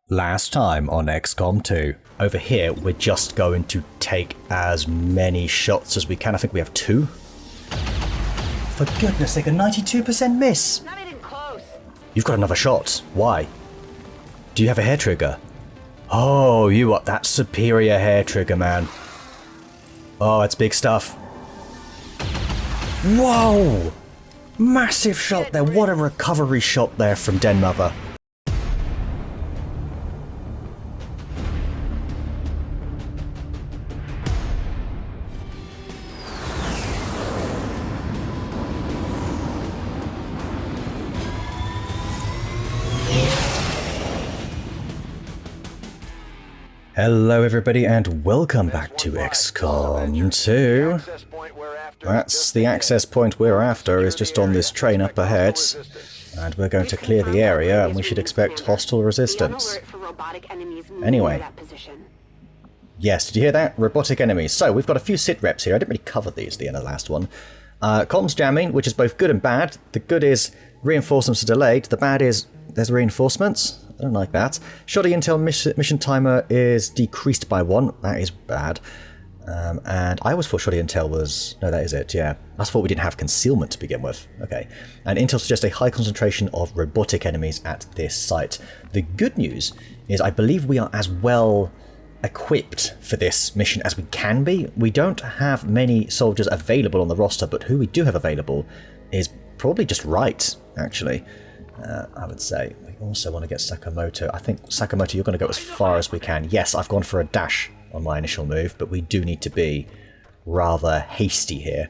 Last time on XCOM 2. Over here, we're just going to take as many shots as we can. I think we have 2. For goodness sake, a 92% miss! Not even close. You've got another shot. Why? Do you have a hair trigger? Oh, you are that superior hair trigger, man. Oh, it's big stuff. Whoa! Massive shot there. What a recovery shot there from Den Mother. Hello everybody and welcome back to XCOM 2. That's the access point we're after, is just on this train up ahead. And we're going to clear the area and we should expect hostile resistance. Anyway. Yes, did you hear that? Robotic enemies. So, we've got a few sit reps here. I didn't really cover these at the end of the last one. Comms jamming, which is both good and bad. The good is reinforcements are delayed. The bad is there's reinforcements. I don't like that. Shoddy intel mission timer is decreased by 1. That is bad. And I always thought shoddy intel was... No, that is it, yeah. I thought we didn't have concealment to begin with. Okay. And intel suggests a high concentration of robotic enemies at this site. The good news is I believe we are as well equipped for this mission as we can be. We don't have many soldiers available on the roster, but who we do have available is probably just right, actually. I would say. We also want to get Sakamoto. I think, Sakamoto, you're going to go as far as we can. Yes, I've gone for a dash on my initial move, but we do need to be rather hasty here.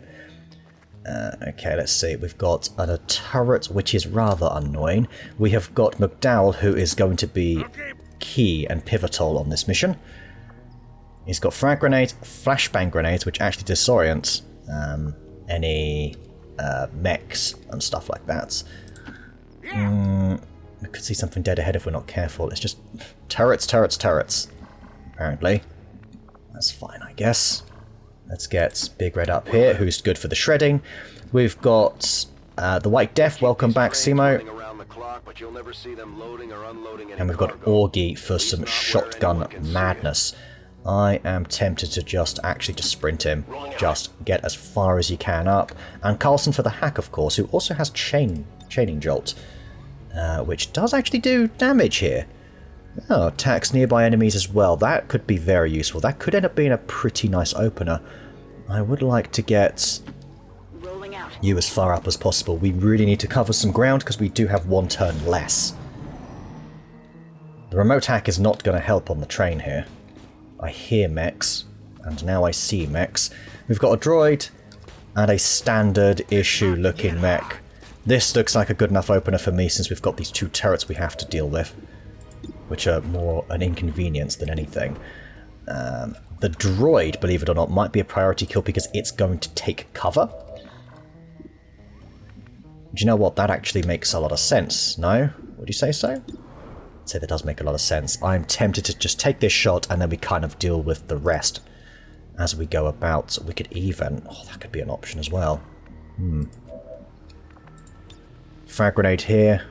Okay, let's see. We've got a turret, which is rather annoying. We have got McDowell, who is going to be key and pivotal on this mission. He's got frag grenades, flashbang grenades, which actually disorient any mechs and stuff like that. We could see something dead ahead if we're not careful. It's just turrets, turrets, turrets. Apparently. That's fine, I guess. Let's get Big Red up here, who's good for the shredding. We've got the White Death. Welcome back, Simo. And we've got Augie for some shotgun madness. I am tempted to just sprint him. Just get as far as you can up. And Carlson for the hack, of course, who also has chaining jolt. Which does actually do damage here. Oh, attacks nearby enemies as well. That could be very useful. That could end up being a pretty nice opener. I would like to get you as far up as possible. We really need to cover some ground because we do have 1 turn less. The remote hack is not going to help on the train here. I hear mechs, and now I see mechs. We've got a droid and a standard issue looking mech. This looks like a good enough opener for me since we've got these 2 turrets we have to deal with, which are more an inconvenience than anything. The droid, believe it or not, might be a priority kill because it's going to take cover. Do you know what? That actually makes a lot of sense, no? Would you say so? I'd say that does make a lot of sense. I'm tempted to just take this shot and then we kind of deal with the rest as we go about. We could even... Oh, that could be an option as well. Frag grenade here.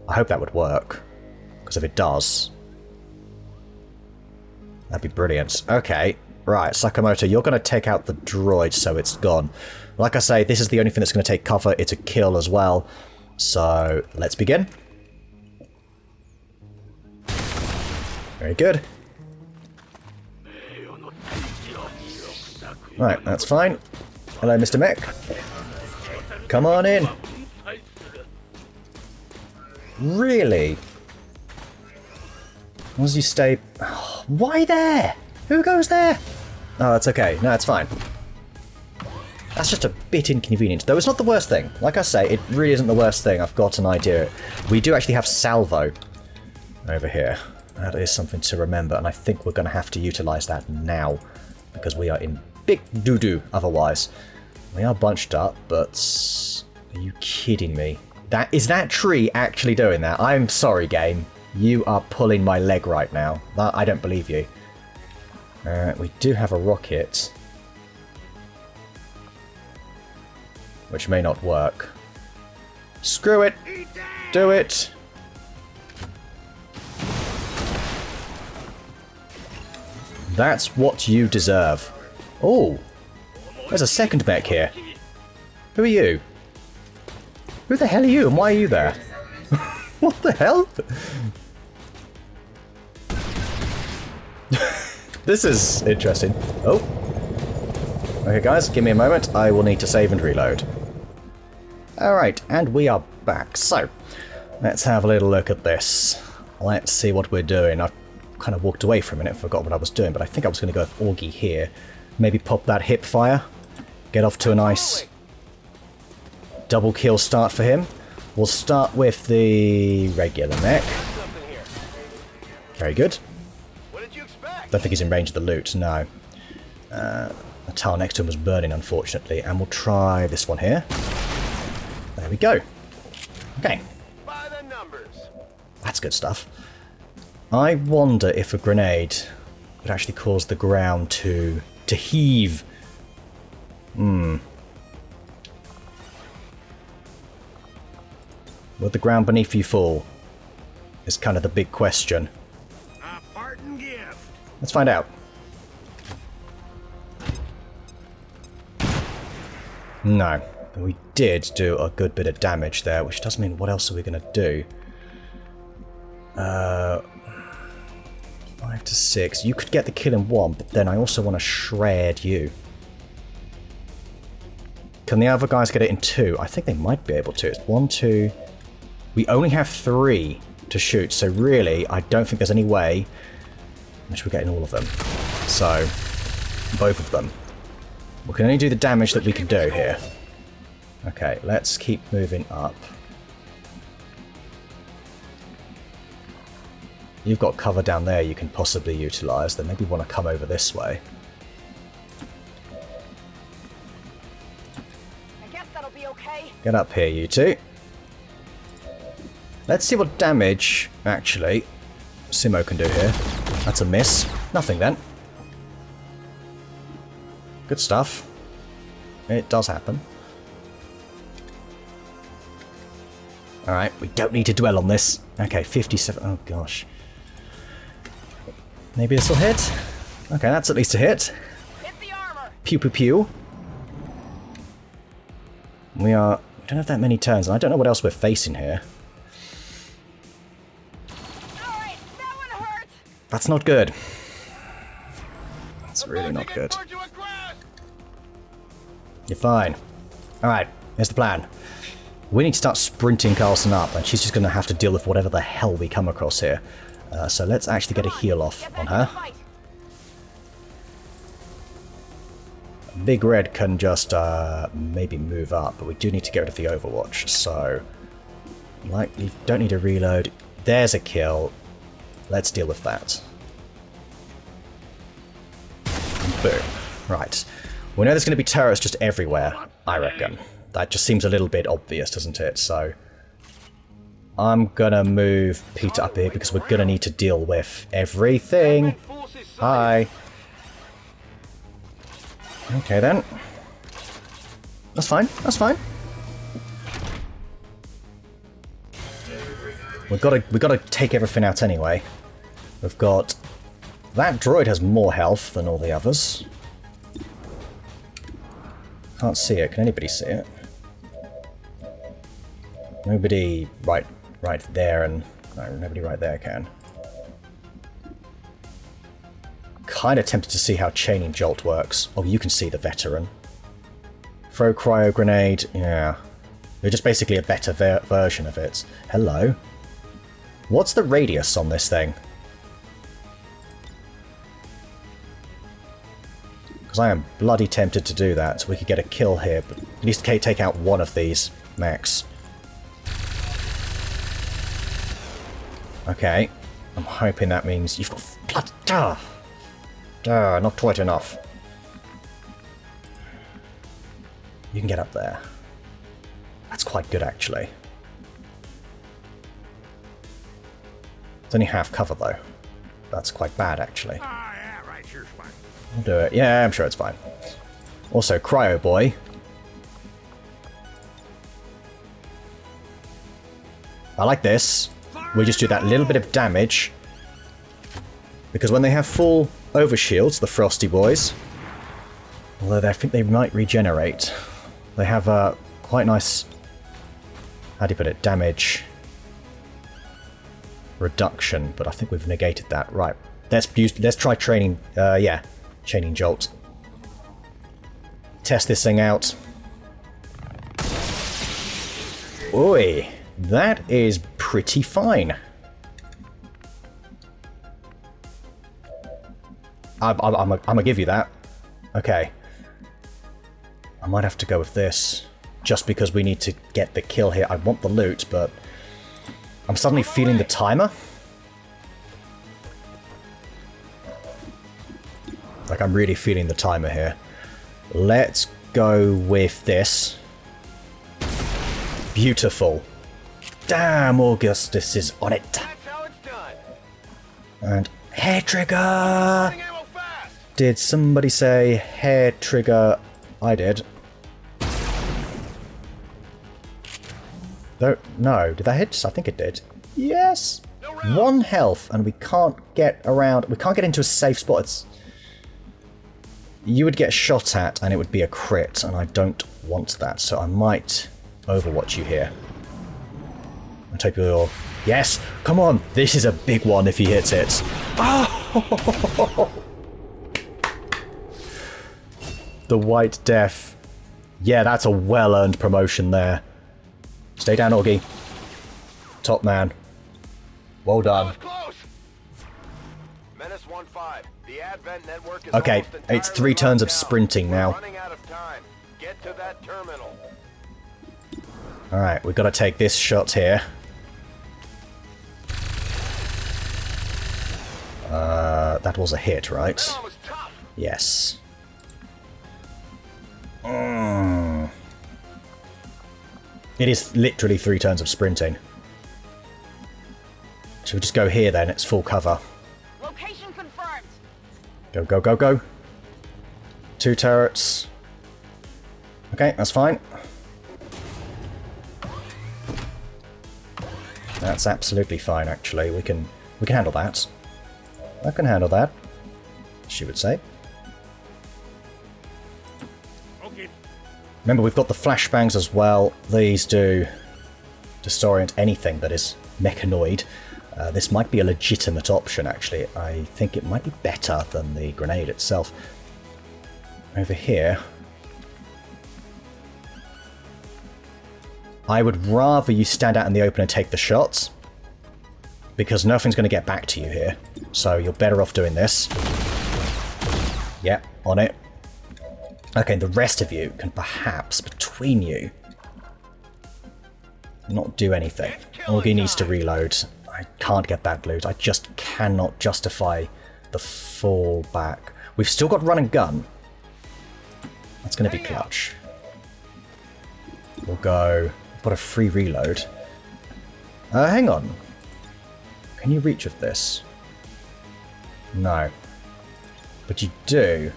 I hope that would work. Because if it does, that'd be brilliant. Okay, right, Sakamoto, you're going to take out the droid so it's gone. Like I say, this is the only thing that's going to take cover. It's a kill as well. So, let's begin. Very good. Right, that's fine. Hello, Mr. Mech. Come on in. Really? Once you stay... Oh, why there? Who goes there? Oh, that's okay. No, it's fine. That's just a bit inconvenient. Though it's not the worst thing. Like I say, it really isn't the worst thing. I've got an idea. We do actually have salvo over here. That is something to remember, and I think we're going to have to utilise that now. Because we are in big doo-doo otherwise. We are bunched up, but... Are you kidding me? Is that tree actually doing that? I'm sorry, game. You are pulling my leg right now. I don't believe you. We do have a rocket. Which may not work. Screw it! Do it! That's what you deserve. Oh, there's a second mech here. Who are you? Who the hell are you and why are you there? What the hell? This is interesting. Oh. Okay guys, give me a moment. I will need to save and reload. Alright, and we are back. So, let's have a little look at this. Let's see what we're doing. I've kind of walked away for a minute, forgot what I was doing, but I think I was going to go with Augie here. Maybe pop that hip fire. Get off to a nice double kill start for him. We'll start with the regular mech. Very good. Don't think he's in range of the loot, no. The tile next to him was burning, unfortunately. And we'll try this one here. There we go. Okay. That's good stuff. I wonder if a grenade would actually cause the ground to heave. Would the ground beneath you fall? Is kind of the big question. Let's find out. No. We did do a good bit of damage there, which does mean what else are we going to do? 5 to 6. You could get the kill in 1, but then I also want to shred you. Can the other guys get it in 2? I think they might be able to. It's 1, 2... We only have 3 to shoot, so really, I don't think there's any way in which we're getting all of them. So, both of them. We can only do the damage that we can do here. Okay, let's keep moving up. You've got cover down there you can possibly utilise, then maybe want to come over this way. I guess that'll be okay. Get up here, you two. Let's see what damage, actually, Simo can do here. That's a miss. Nothing then. Good stuff. It does happen. Alright, we don't need to dwell on this. Okay, 57. Oh gosh. Maybe this will hit? Okay, that's at least a hit. Hit the armor. Pew pew pew. We don't have that many turns, and I don't know what else we're facing here. Alright, that one hurt. That's not good. That's really not good. You're fine. Alright, here's the plan. We need to start sprinting Carlson up, and she's just going to have to deal with whatever the hell we come across here. So let's actually get a heal off on her. Big Red can just maybe move up, but we do need to get rid of the Overwatch. So, like, you don't need to reload. There's a kill. Let's deal with that. Boom. Right. We know there's going to be turrets just everywhere, I reckon. That just seems a little bit obvious, doesn't it? So, I'm going to move Peter up here because we're going to need to deal with everything. Hi. Okay then. That's fine, that's fine. We've got to take everything out anyway. We've got... That droid has more health than all the others. Can't see it. Can anybody see it? Nobody right there, and no, nobody right there can. Kind of tempted to see how chaining jolt works. Oh, you can see the veteran. Throw cryo grenade. Yeah, they're just basically a better version of it. Hello. What's the radius on this thing? Because I am bloody tempted to do that, so we could get a kill here, but at least take out one of these mechs. Okay, I'm hoping that means you've got blood. Not quite enough. You can get up there. That's quite good, actually. It's only half cover, though. That's quite bad, actually. Yeah, right, sure, fine. I'll do it. Yeah, I'm sure it's fine. Also, Cryo Boy. I like this. We just do that little bit of damage. Because when they have full overshields, the Frosty Boys. Although I think they might regenerate. They have a quite nice, how do you put it, damage reduction, but I think we've negated that. Right, let's try training, yeah, chaining jolt. Test this thing out. Oi, that is pretty fine. I'm gonna give you that. Okay. I might have to go with this, just because we need to get the kill here. I want the loot, but I'm suddenly feeling the timer. Like, I'm really feeling the timer here. Let's go with this. Beautiful. Damn, Augustus is on it. That's how it's done. And hair trigger! Did somebody say hair trigger? I did. No, did that hit? I think it did. Yes! 1 health, and we can't get around. We can't get into a safe spot. You would get shot at, and it would be a crit, and I don't want that, so I might overwatch you here. I'll take your... Yes! Come on! This is a big one if he hits it. Oh! The White Death. Yeah, that's a well-earned promotion there. Stay down, Augie. Top man. Well done. Menace 1-5. The Advent network is Okay, it's 3 turns of sprinting now. running out of time. Get to that terminal. Alright, we've got to take this shot here. That was a hit, right? That one was tough. Yes. It is literally 3 turns of sprinting. Should we just go here then? It's full cover. Location confirmed. Go, go, go, go. 2 turrets. Okay, that's fine. That's absolutely fine, actually. We can handle that. I can handle that, she would say. Okay. Remember, we've got the flashbangs as well. These do disorient anything that is mechanoid. This might be a legitimate option, actually. I think it might be better than the grenade itself. Over here, I would rather you stand out in the open and take the shots, because nothing's going to get back to you here. So you're better off doing this. Yep, on it. Okay, the rest of you can perhaps, between you, not do anything. Augie needs to reload. I can't get that loot. I just cannot justify the fall back. We've still got run and gun. That's going to be clutch. We'll go... We've got a free reload. Hang on. Can you reach with this? No. But you do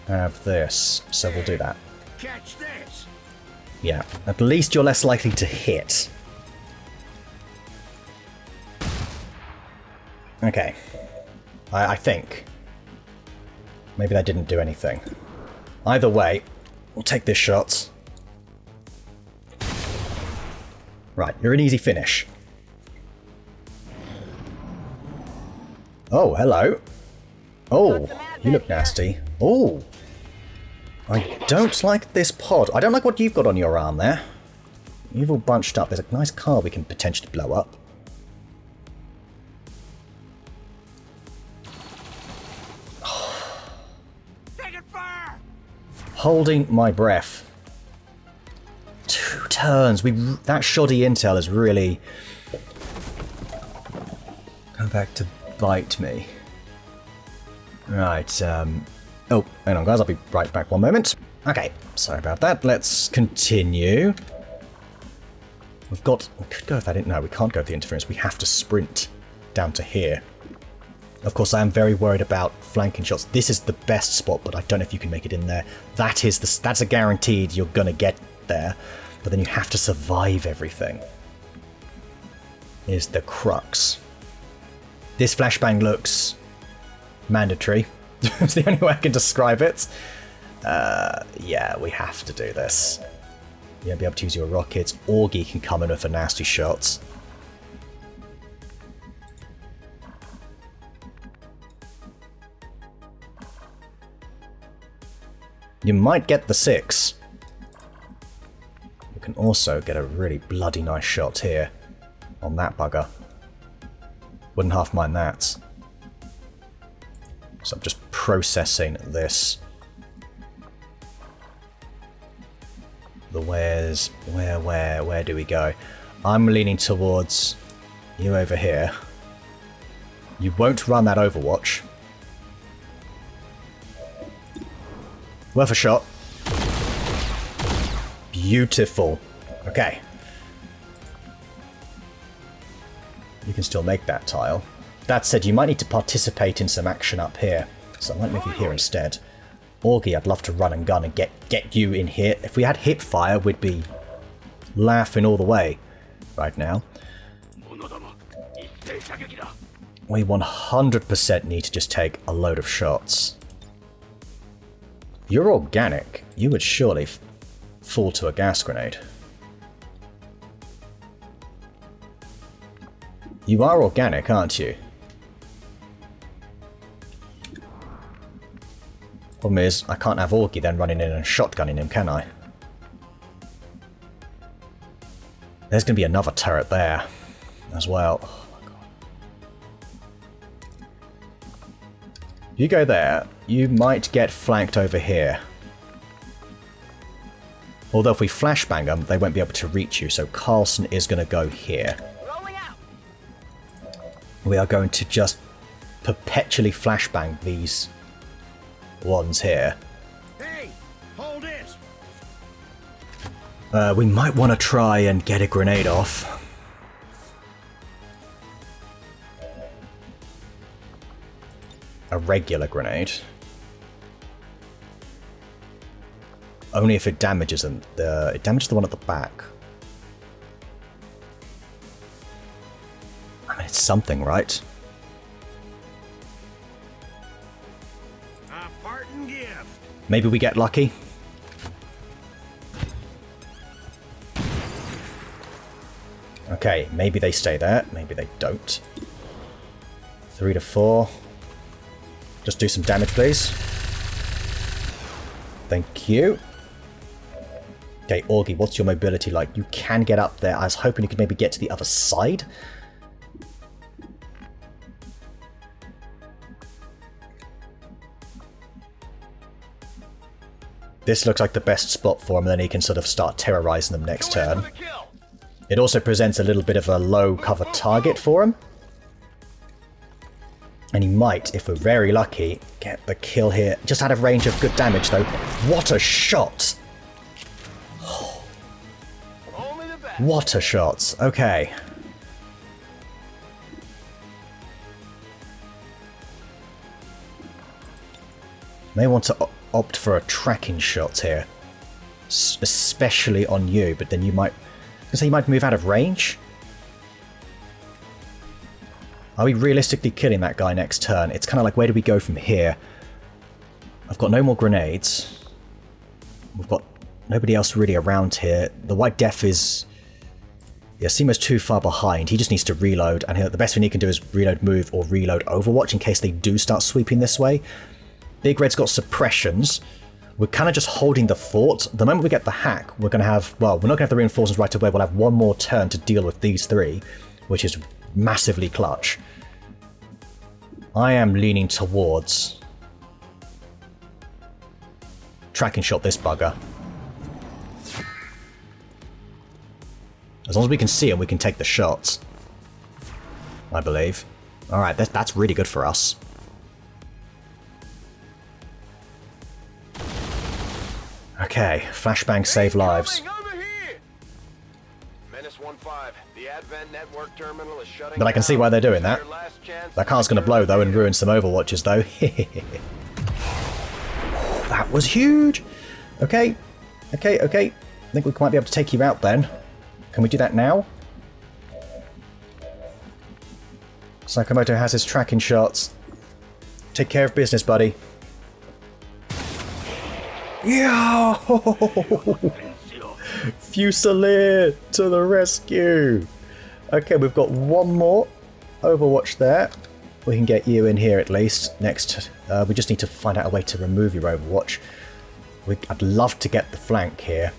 have this, so we'll do that. Catch this. Yeah, at least you're less likely to hit. Okay. I think. Maybe that didn't do anything. Either way, we'll take this shot. Right, you're an easy finish. Oh, hello. Oh, you look nasty. Oh. I don't like this pod. I don't like what you've got on your arm there. You've all bunched up. There's a nice car we can potentially blow up. Taking fire. Holding my breath. 2 turns. That shoddy intel has really come back to bite me. Right, oh, hang on guys, I'll be right back 1 moment. Okay, sorry about that. Let's continue. We could go with that. No, we can't go with the interference. We have to sprint down to here. Of course, I am very worried about flanking shots. This is the best spot, but I don't know if you can make it in there. That's a guaranteed you're gonna get there, but then you have to survive everything. Is the crux. This flashbang looks mandatory. It's the only way I can describe it. Yeah, we have to do this. You won't be able to use your rockets. Augie can come in with a nasty shots. You might get the 6. You can also get a really bloody nice shot here on that bugger. Wouldn't half mind that. So I'm just processing this. The where do we go? I'm leaning towards you over here. You won't run that Overwatch. Worth a shot. Beautiful. Okay. You can still make that tile. That said, you might need to participate in some action up here. So I might move you here instead. Augie, I'd love to run and gun and get you in here. If we had hip fire, we'd be laughing all the way right now. We 100% need to just take a load of shots. You're organic. You would surely fall to a gas grenade. You are organic, aren't you? Problem is, I can't have Augie then running in and shotgunning him, can I? There's going to be another turret there as well. Oh my god. You go there, you might get flanked over here. Although if we flashbang them, they won't be able to reach you, so Carlson is going to go here. Rolling out. We are going to just perpetually flashbang these ones here. Hey, hold this. We might want to try and get a grenade off. A regular grenade. Only if it damages them. It damages the one at the back. I mean, it's something, right? A parting gift. Maybe we get lucky. Okay, maybe they stay there. Maybe they don't. 3 to 4. Just do some damage, please. Thank you. Okay, Augie, what's your mobility like? You can get up there. I was hoping you could maybe get to the other side. This looks like the best spot for him, and then he can sort of start terrorizing them next turn. It also presents a little bit of a low cover target for him. And he might, if we're very lucky, get the kill here. Just out of range of good damage, though. What a shot! What a shot. Okay. May want to opt for a tracking shot here. Especially on you, but then you might... you might move out of range? Are we realistically killing that guy next turn? It's kind of like, where do we go from here? I've got no more grenades. We've got nobody else really around here. The White Death is... yeah, Simo's too far behind. He just needs to reload, and the best thing he can do is reload move or reload Overwatch in case they do start sweeping this way. Big Red's got suppressions. We're kind of just holding the fort. The moment we get the hack, we're going to have... well, we're not going to have the reinforcements right away. We'll have one more turn to deal with these three, which is massively clutch. I am leaning towards tracking shot this bugger. As long as we can see him, we can take the shots. I believe. Alright, that's really good for us. Okay, flashbang save lives. But I can see why they're doing that. That car's going to blow, though, and ruin some Overwatches, though. That was huge! Okay. Okay, okay. I think we might be able to take you out, then. Can we do that now? Sakamoto has his tracking shots. take care of business, buddy. Yeah! Fusilier to the rescue! Okay, we've got one more Overwatch there. We can get you in here at least. Next, we just need to find out a way to remove your Overwatch. I'd love to get the flank here.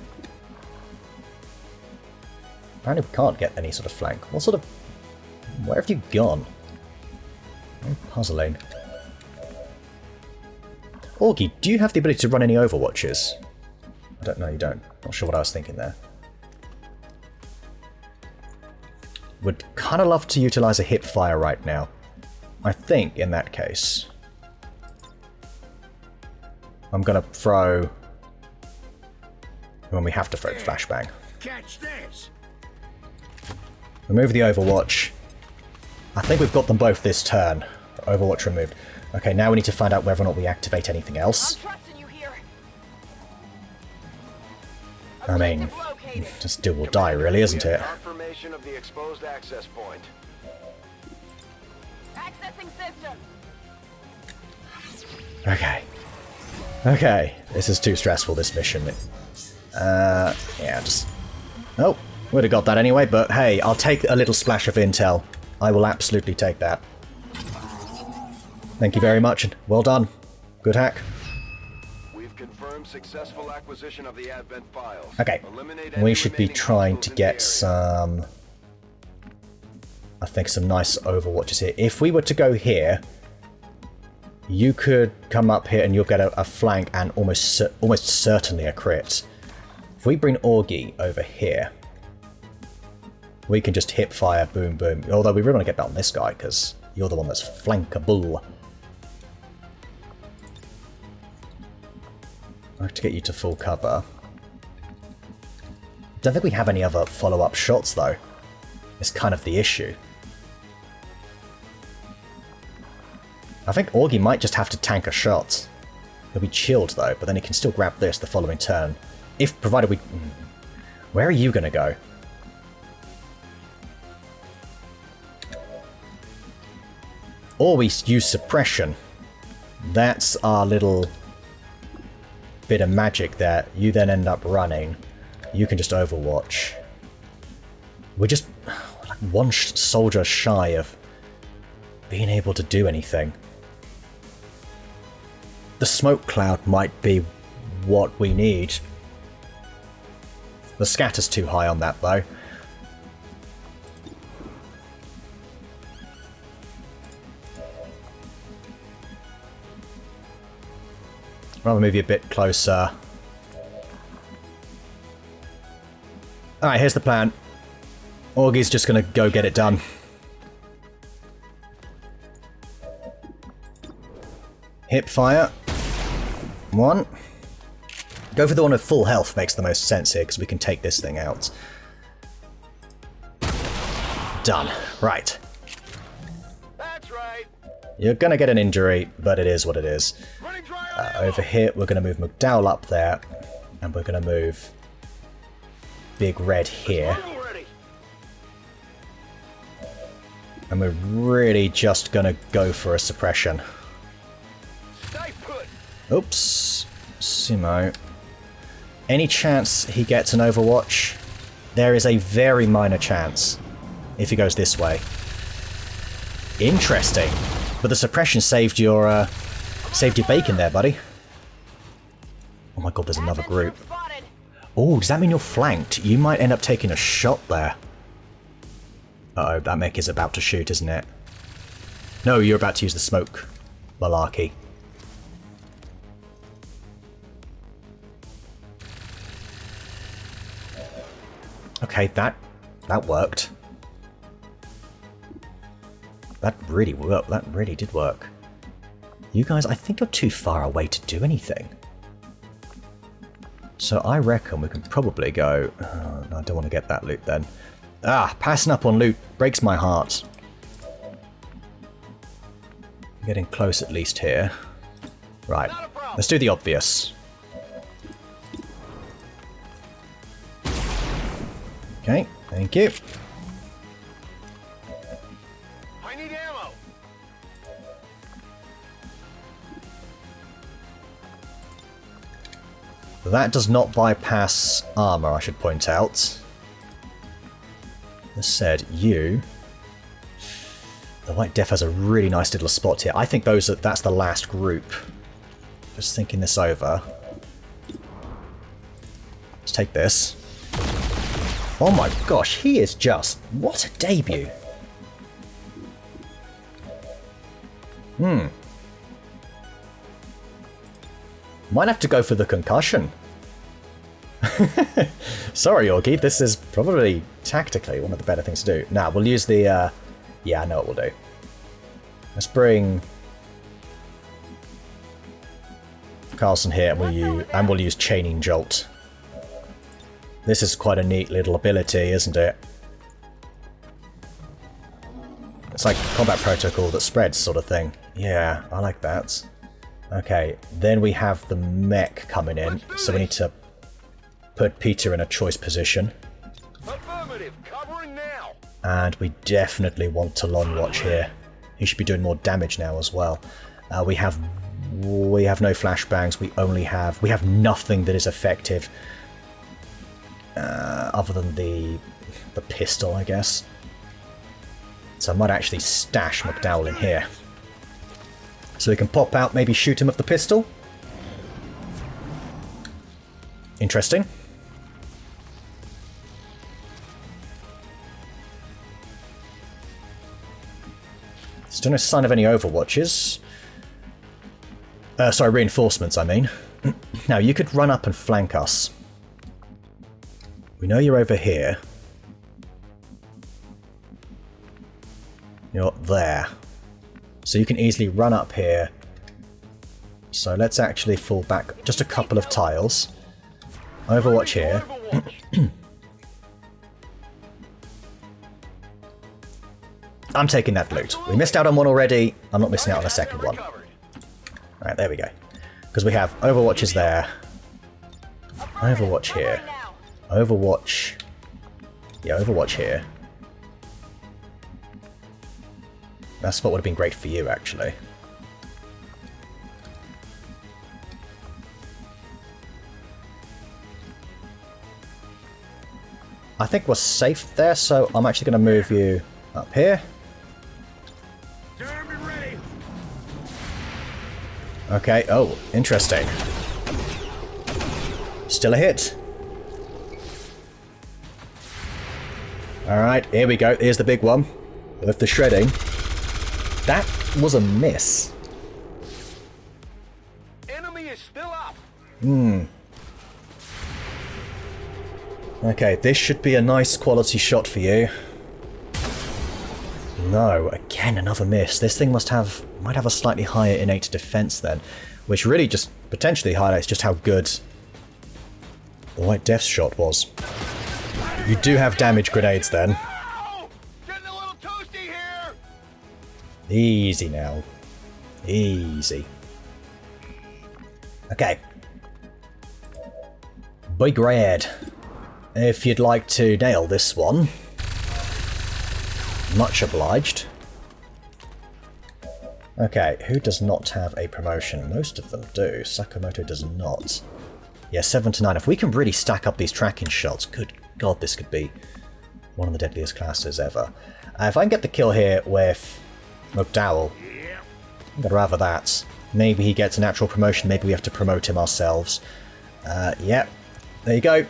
Apparently we can't get any sort of flank. What sort of... Where have you gone? Very puzzling. Augie, do you have the ability to run any Overwatches? I don't know, you don't. Not sure what I was thinking there. Would kind of love to utilize a hip fire right now. I think, in that case, I'm going to throw... when we have to throw flashbang. Catch this. Remove the Overwatch. I think we've got them both this turn. Overwatch removed. Okay, now we need to find out whether or not we activate anything else. I'm trusting you here. I mean, Objective located. just do or die, really, isn't it? Confirmation of the exposed access point. Accessing system. Okay. Okay, this is too stressful, this mission. Yeah, just... Oh, would have got that anyway, but hey, I'll take a little splash of intel. I will absolutely take that. Thank you very much, and well done. Good hack. We've confirmed successful acquisition of the Advent files. Okay, Eliminate we any should be remaining trying to hostiles in get the area. some... I think some nice Overwatches here. If we were to go here, you could come up here and you'll get a flank and almost certainly a crit. If we bring Augie over here, we can just hip fire, boom, boom. Although we really want to get that on this guy because you're the one that's flankable. I have to get you to full cover. Don't think we have any other follow-up shots though. It's kind of the issue. I think Augie might just have to tank a shot. He'll be chilled though, but then he can still grab this the following turn. If provided we... Where are you going to go? Or we use suppression. That's our little bit of magic there. You then end up running. You can just Overwatch. We're just like one soldier shy of being able to do anything. The smoke cloud might be what we need. The scatter's too high on that though. I'll move you a bit closer. Alright, here's the plan. Augie's just gonna go get it done. Hip fire. One. Go for the one with full health makes the most sense here, because we can take this thing out. Done. Right. That's right. You're gonna get an injury, but it is what it is. Running dry on ammo. Over here, we're gonna move McDowell up there, and we're gonna move Big Red here. Move already. And we're really just gonna go for a suppression. Stay put. Oops. Sumo. Any chance he gets an Overwatch? There is a very minor chance if he goes this way. Interesting. But the suppression saved your bacon there, buddy. Oh my god, there's another Advent group. troop spotted. Oh, does that mean you're flanked? You might end up taking a shot there. Uh-oh, that mech is about to shoot, isn't it? No, you're about to use the smoke. Malarkey. Okay, that worked. That really worked. That really did work. You guys, I think you're too far away to do anything. So I reckon we can probably go... Oh, no, I don't want to get that loot then. Ah, passing up on loot breaks my heart. Getting close at least here. Right, let's do the obvious. Okay, thank you. I need ammo. That does not bypass armor, I should point out. That said, you... The White Death has a really nice little spot here. I think that's the last group. Just thinking this over. Let's take this. Oh my gosh, he is just... What a debut. Might have to go for the concussion. Sorry, Orgy, this is probably tactically one of the better things to do. Now, we'll use the... Yeah, I know what we'll do. Let's bring Carlson here, and we'll use Chaining Jolt. This is quite a neat little ability, isn't it? It's like combat protocol that spreads sort of thing. Yeah, I like that. Okay, then we have the mech coming in, so we need to put Peter in a choice position. Affirmative, covering now. And we definitely want to long watch here. He should be doing more damage now as well. We have no flashbangs. We have nothing that is effective other than the pistol, I guess. So I might actually stash McDowell in here, so we can pop out, maybe shoot him with the pistol. Interesting. Still no sign of any overwatches. Sorry, reinforcements, I mean. Now, you could run up and flank us. We know you're over here. You're there. So you can easily run up here. So let's actually fall back just a couple of tiles. Overwatch here. I'm taking that loot. We missed out on one already. I'm not missing out on a second one. Alright, there we go. Because we have Overwatches there. Overwatch here. Overwatch. Yeah, Overwatch here. That spot would have been great for you, actually. I think we're safe there, so I'm actually going to move you up here. Okay, oh, interesting. Still a hit. Alright, here we go. Here's the big one. With the shredding. That was a miss. Enemy is still up. Okay, this should be a nice quality shot for you. No, again another miss. This thing might have a slightly higher innate defense then, which really just potentially highlights just how good the White Death shot was. You do have damage grenades then. Ow! Getting a little toasty here. Easy now. Easy. Okay. Big Red. If you'd like to nail this one. Much obliged. Okay, who does not have a promotion? Most of them do. Sakamoto does not. Yeah, 7 to 9. If we can really stack up these tracking shots, good god, this could be one of the deadliest classes ever. If I can get the kill here with McDowell, I'd rather that. Maybe he gets a natural promotion, maybe we have to promote him ourselves. Yeah, there you go.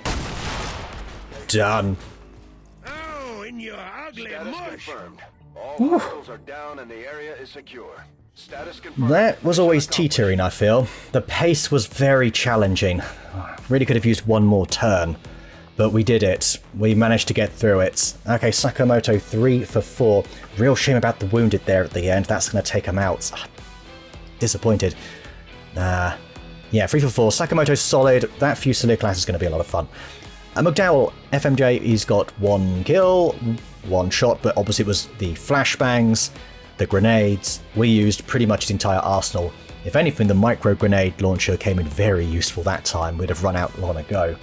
Done. Oh, in your ugly Status mush. confirmed. All hostiles are down and the area is secure. Status confirmed. That was always Mission accomplished. teetering, I feel. The pace was very challenging. Really could have used one more turn, but we did it. We managed to get through it. Okay, Sakamoto 3 for 4. Real shame about the wounded there at the end. That's going to take him out. Disappointed. Yeah, 3 for 4. Sakamoto's solid. That Fusilier class is going to be a lot of fun. McDowell, FMJ, he's got 1 kill, 1 shot, but obviously it was the flashbangs, the grenades. We used pretty much his entire arsenal. If anything, the micro grenade launcher came in very useful that time. We'd have run out long ago.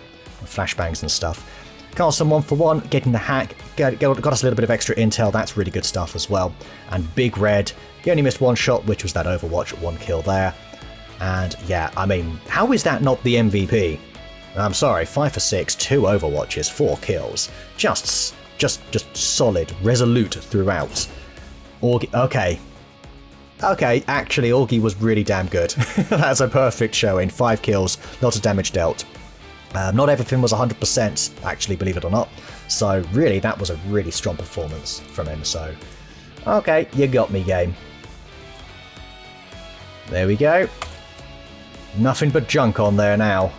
Flashbangs and stuff. Carlson 1 for 1, getting the hack, got us a little bit of extra intel. That's really good stuff as well. And Big Red, he only missed 1 shot, which was that Overwatch, 1 kill there. And yeah, I mean, how is that not the MVP? I'm sorry, 5 for 6, 2 overwatches, 4 kills. Just solid, resolute throughout. Okay. Okay, actually, Augie was really damn good. That's a perfect showing. 5 kills, lots of damage dealt. Not everything was 100%, actually, believe it or not. So, really, that was a really strong performance from him. So, okay, you got me, game. There we go. Nothing but junk on there now.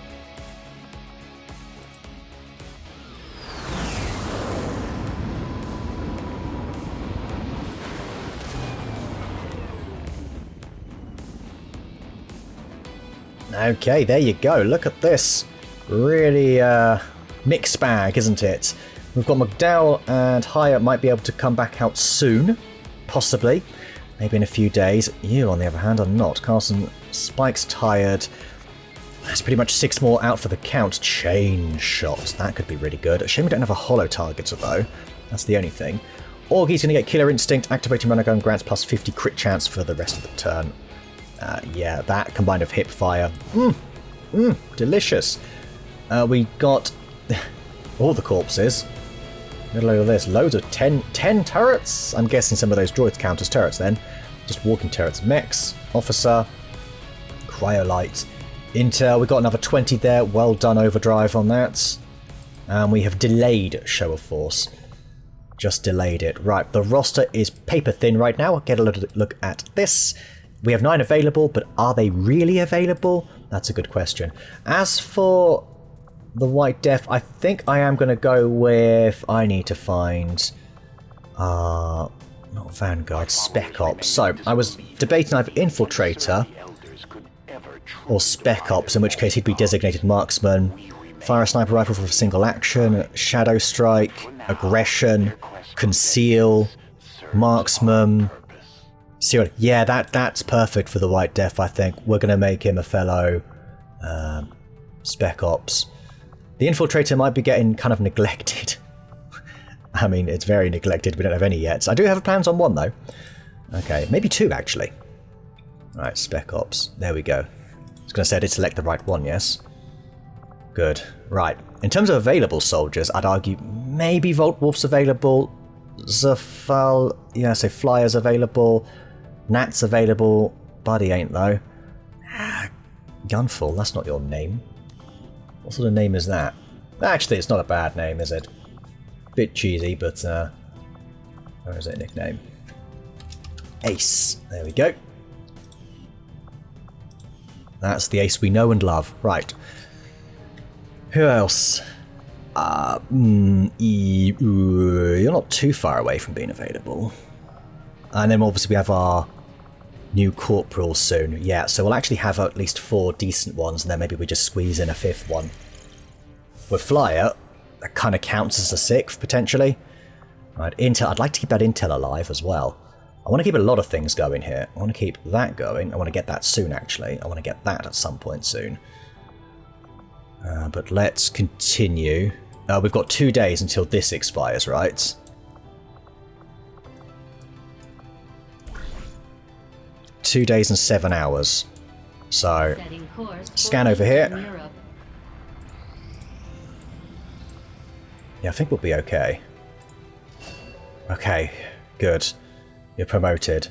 Okay, there you go. Look at this. Really mixed bag, isn't it? We've got McDowell and Hyatt might be able to come back out soon. Possibly. Maybe in a few days. You, on the other hand, are not. Carson, Spike's tired. There's pretty much 6 more out for the count. Chain shots. That could be really good. Shame we don't have a hollow targeter, though. That's the only thing. Augie's going to get Killer Instinct, activating runner gun grants plus 50 crit chance for the rest of the turn. Yeah, that combined with hip fire. Delicious. We got all the corpses. Middle of this, loads of 10 turrets. I'm guessing some of those droids count as turrets then. Just walking turrets. Mechs, officer, cryolite, intel. We got another 20 there. Well done, Overdrive, on that. And we have delayed Show of Force. Just delayed it. Right, the roster is paper thin right now. I'll get a look at this. We have 9 available, but are they really available? That's a good question. As for the White Death, I think I am going to go with... I need to find... not Vanguard, Spec Ops. So, I was debating either Infiltrator or Spec Ops, in which case he'd be designated Marksman. Fire a sniper rifle for a single action, Shadow Strike, Aggression, Conceal, Marksman... Yeah, that's perfect for the White Death, I think. We're going to make him a fellow Spec Ops. The Infiltrator might be getting kind of neglected. I mean, it's very neglected. We don't have any yet. So I do have plans on 1, though. Okay, maybe 2, actually. Right, Spec Ops. There we go. I was going to say I did select the right one, yes? Good. Right. In terms of available soldiers, I'd argue maybe Volt Wolf's available. Zafal... Yeah, so Flyer's available. Nat's available. Buddy ain't, though. Gunfall, that's not your name. What sort of name is that? Actually, it's not a bad name, is it? Bit cheesy, but, where is it, nickname? Ace. There we go. That's the Ace we know and love. Right. Who else? You're not too far away from being available. And then obviously we have our new corporal soon. Yeah, so we'll actually have at least 4 decent ones, and then maybe we just squeeze in a 5th one. With Flyer, that kind of counts as a 6th, potentially. Right, Intel, I'd like to keep that Intel alive as well. I want to keep a lot of things going here. I want to keep that going. I want to get that soon, actually. I want to get that at some point soon. But let's continue. We've got 2 days until this expires, right? Two days and 7 hours. So, scan over here. Yeah, I think we'll be okay. Okay, good. You're promoted.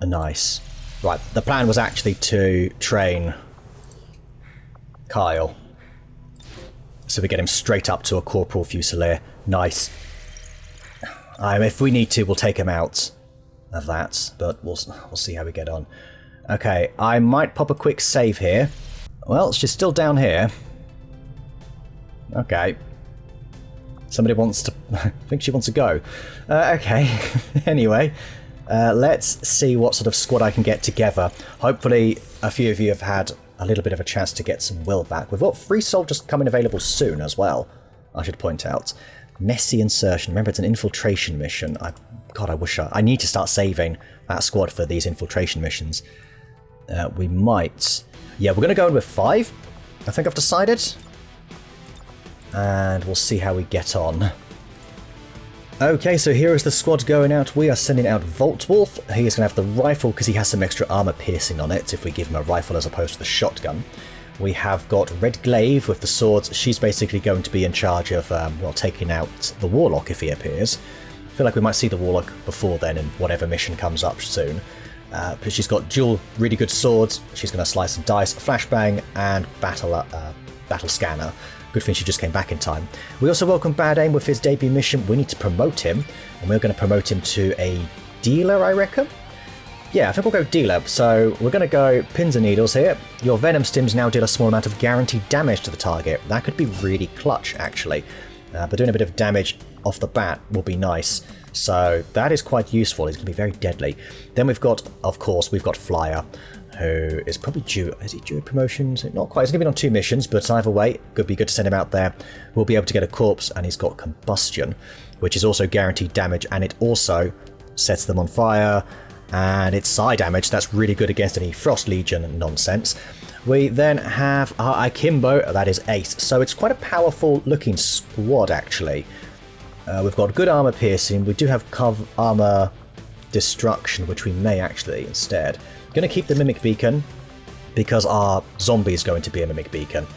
Nice. Right, the plan was actually to train Kyle. So we get him straight up to a Corporal Fusilier. Nice. If we need to, we'll take him out of that, but we'll see how we get on. Okay, I might pop a quick save here. Well, she's still down here. Okay. Somebody wants to... I think she wants to go. Okay. Anyway, let's see what sort of squad I can get together. Hopefully, a few of you have had a little bit of a chance to get some will back. We've got 3 soldiers coming available soon as well, I should point out. Messy insertion. Remember, it's an infiltration mission. God, I wish I need to start saving that squad for these infiltration missions. We might... Yeah, we're going to go in with 5, I think I've decided. And we'll see how we get on. Okay, so here is the squad going out. We are sending out Volt Wolf. He is going to have the rifle because he has some extra armor piercing on it if we give him a rifle as opposed to the shotgun. We have got Red Glaive with the swords. She's basically going to be in charge of well, taking out the Warlock if he appears. I feel like we might see the Warlock before then in whatever mission comes up soon. But she's got dual really good swords. She's going to slice and dice, flashbang, and battle scanner. Good thing she just came back in time. We also welcome Bad Aim with his debut mission. We need to promote him, and we're going to promote him to a dealer, I reckon. Yeah, I think we'll go dealer. So we're going to go pins and needles here. Your venom stims now deal a small amount of guaranteed damage to the target. That could be really clutch, actually. But doing a bit of damage off the bat will be nice. So that is quite useful. He's going to be very deadly. Then we've got, of course, we've got Flyer, who is probably due. Is he due a promotion? Not quite. He's going to be on 2 missions, but either way, could be good to send him out there. We'll be able to get a corpse, and he's got combustion, which is also guaranteed damage, and it also sets them on fire. And it's psi damage. That's really good against any Frost Legion nonsense. We then have our Akimbo. That is Ace. So it's quite a powerful looking squad, actually. We've got good armor piercing. We do have armor destruction, which we may actually instead. Going to keep the Mimic Beacon because our zombie is going to be a Mimic Beacon.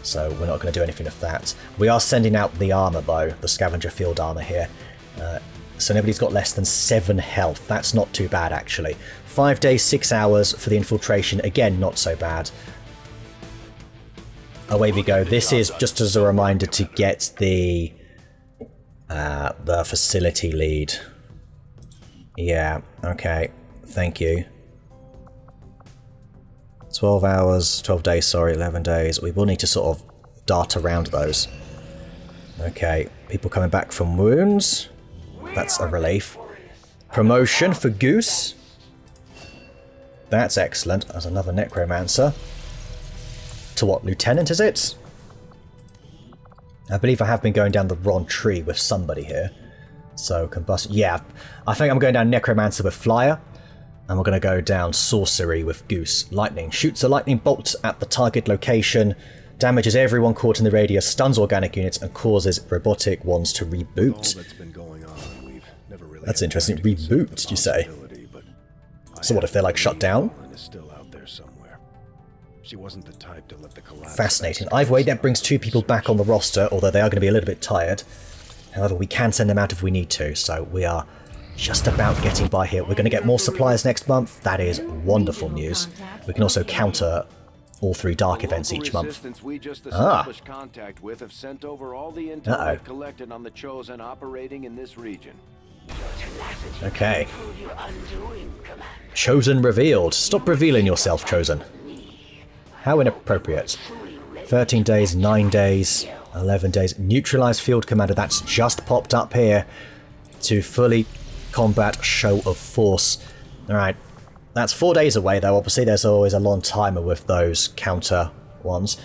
So we're not going to do anything with that. We are sending out the armor, though. The Scavenger Field armor here. So nobody's got less than 7 health. That's not too bad, actually. 5 days, 6 hours for the infiltration. Again, not so bad. Away we go. This is just as a reminder to get the facility lead. Yeah, okay. Thank you. 12 hours, 12 days, sorry, 11 days. We will need to sort of dart around those. Okay, people coming back from wounds. That's a relief. Promotion for Goose. That's excellent. There's another Necromancer. To what, Lieutenant is it? I believe I have been going down the wrong tree with somebody here. So, combustion. Yeah, I think I'm going down Necromancer with Flyer. And we're going to go down Sorcery with Goose. Lightning. Shoots a lightning bolt at the target location. Damages everyone caught in the radius. Stuns organic units and causes robotic ones to reboot. That's interesting. Reboot, did you say? So what if they're like shut down? Fascinating. Either way, that brings 2 people back on the roster, although they are going to be a little bit tired. However, we can send them out if we need to, so we are just about getting by here. We're going to get more supplies next month. That is wonderful news. We can also counter all 3 dark events each month. Contact with have sent over all the intel they've collected on the Chosen operating in this region. Okay. Chosen revealed. Stop revealing yourself, Chosen. How inappropriate. 13 days, 9 days, 11 days. Neutralize Field Commander. That's just popped up here to fully combat Show of Force. Alright. That's 4 days away, though. Obviously, there's always a long timer with those counter ones.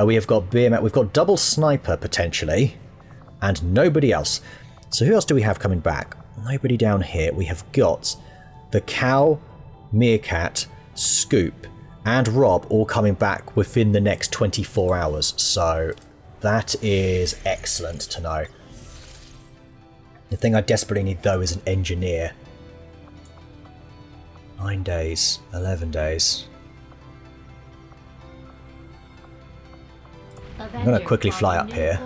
We have got BMX. We've got double sniper, potentially. And nobody else. So who else do we have coming back? Nobody down here. We have got the Cow, Meerkat, Scoop, and Rob all coming back within the next 24 hours. So that is excellent to know. The thing I desperately need, though, is an engineer. 9 days, 11 days. I'm going to quickly fly up here.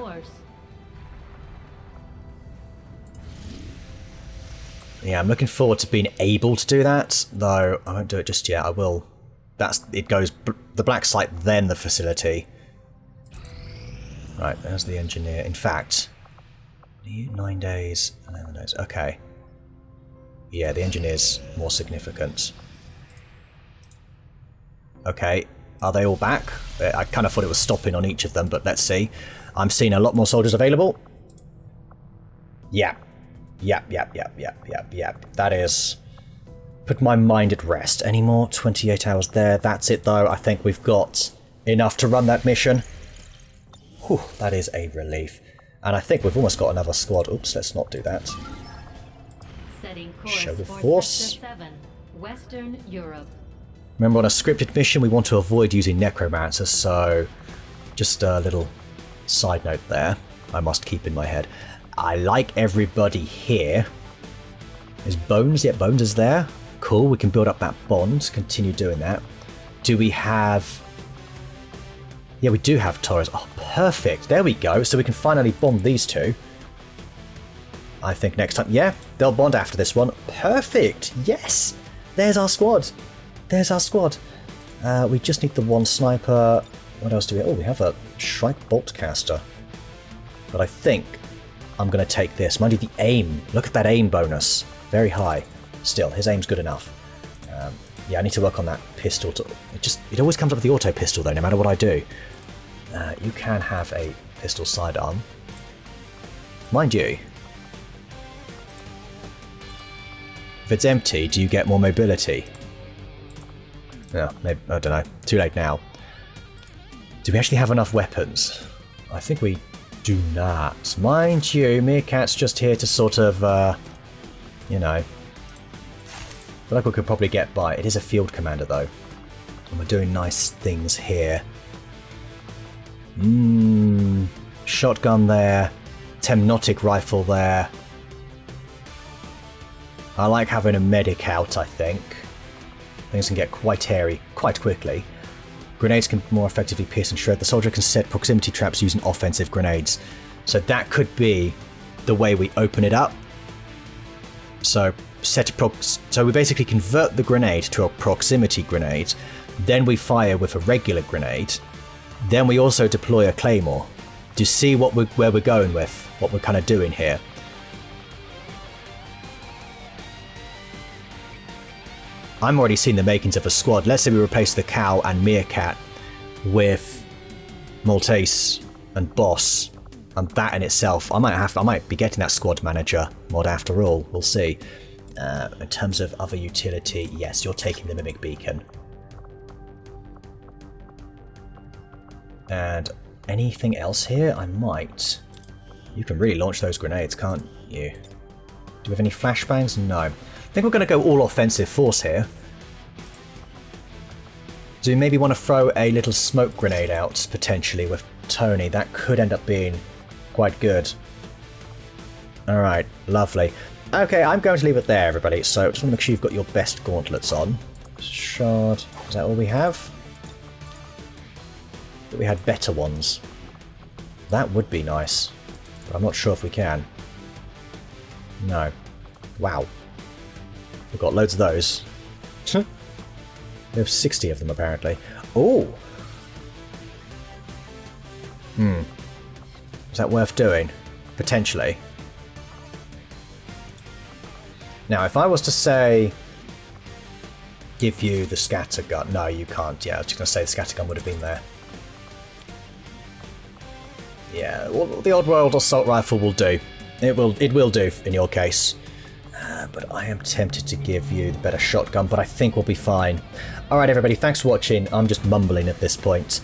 Yeah, I'm looking forward to being able to do that, though I won't do it just yet. I will. It goes the black site, then the facility. Right, there's the engineer. In fact, 9 days, 11 days. Okay. Yeah, the engineer's more significant. Okay, are they all back? I kind of thought it was stopping on each of them, but let's see. I'm seeing a lot more soldiers available. Yeah. Yep. That is... Put my mind at rest. Any more? 28 hours there. That's it, though. I think we've got enough to run that mission. Whew, that is a relief. And I think we've almost got another squad. Oops, let's not do that. Show of Force. Western Europe. Remember, on a scripted mission, we want to avoid using Necromancers, so just a little side note there I must keep in my head. I like everybody here. Is Bones? Yeah, Bones is there. Cool, we can build up that bond, continue doing that. Do we have... Yeah, we do have turrets. Oh, perfect. There we go. So we can finally bomb these two. I think next time. Yeah, they'll bond after this one. Perfect. Yes. There's our squad. There's our squad. We just need the one sniper. What else do we have? Oh, we have a Shrike Boltcaster. But I think I'm going to take this. Mind you, the aim. Look at that aim bonus. Very high. Still, his aim's good enough. Yeah, I need to work on that pistol. It always comes up with the auto pistol, though, no matter what I do. You can have a pistol sidearm. Mind you, if it's empty, do you get more mobility? No, maybe, I don't know. Too late now. Do we actually have enough weapons? I think we do not. Mind you, Meerkat's just here to sort of, you know... I feel like we could probably get by. It is a field commander, though. And we're doing nice things here. Shotgun there. Temnotic rifle there. I like having a medic out, I think. Things can get quite hairy quite quickly. Grenades can more effectively pierce and shred. The soldier can set proximity traps using offensive grenades. So that could be the way we open it up. So we basically convert the grenade to a proximity grenade. Then we fire with a regular grenade. Then we also deploy a claymore. Do you see where we're going with? What we're kind of doing here? I'm already seeing the makings of a squad. Let's say we replace the cow and meerkat with Maltese and boss, and that in itself, I might be getting that squad manager mod after all. We'll see. In terms of other utility, yes, you're taking the mimic beacon. And anything else here? I might. You can really launch those grenades, can't you? Do we have any flashbangs? No. I think we're going to go all offensive force here. Do we maybe want to throw a little smoke grenade out, potentially, with Tony? That could end up being quite good. Alright, lovely. Okay, I'm going to leave it there, everybody. So, just want to make sure you've got your best gauntlets on. Shard. Is that all we have? But we had better ones. That would be nice. But I'm not sure if we can. No. Wow. We've got loads of those. We have 60 of them, apparently. Oh! Is that worth doing? Potentially. Now, if I was to say... give you the scattergun... No, you can't. Yeah, I was just going to say the scattergun would have been there. Yeah, well, the Oddworld Assault Rifle will do. It will do in your case. But I am tempted to give you the better shotgun, but I think we'll be fine. Alright everybody, thanks for watching. I'm just mumbling at this point.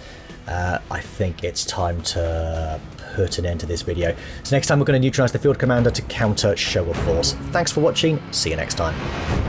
I think it's time to put an end to this video. So next time we're going to neutralise the field commander to counter show of force. Thanks for watching, see you next time.